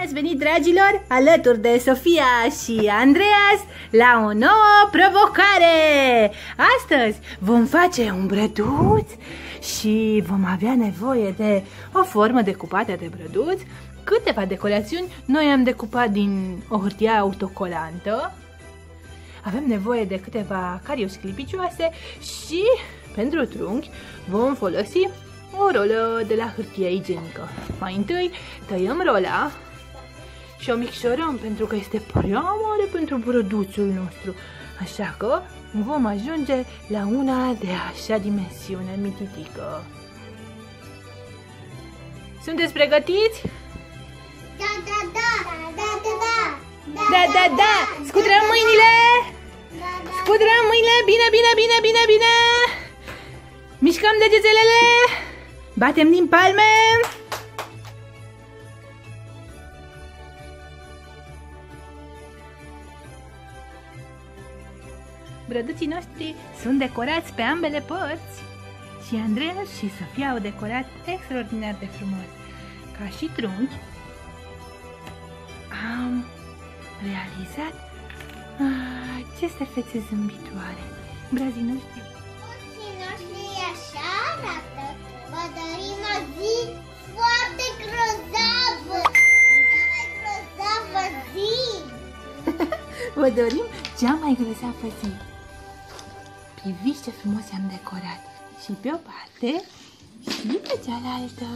Ați venit, dragilor, alături de Sofia și Andreas la o nouă provocare. Astăzi vom face un brăduț și vom avea nevoie de o formă decupată de brăduț, câteva decorațiuni. Noi am decupat din o hârtie autocolantă. Avem nevoie de câteva cariuși clipicioase și pentru trunchi vom folosi o rolă de la hârtie igienică. Mai întâi tăiem rola și o micșorăm pentru că este prea mare pentru brăduțul nostru. Așa că vom ajunge la una de așa dimensiune mititică. Sunteți pregătiți? Da! Scudrăm mâinile! Scudrăm mâinile! Bine! Mișcăm degețelele! Batem din palme! Brăduții noștri sunt decorați pe ambele părți și Andreea și Sofia au decorat extraordinar de frumos. Ca și trunchi am realizat aceste fețe zâmbitoare. Brazii noștri. Ochii noștri așa arată. Vă dorim o zi foarte grozavă. Cea mai grozavă zi. Vă dorim cea mai grozavă zi. Priviți ce frumos am decorat. Și pe o parte și pe cealaltă.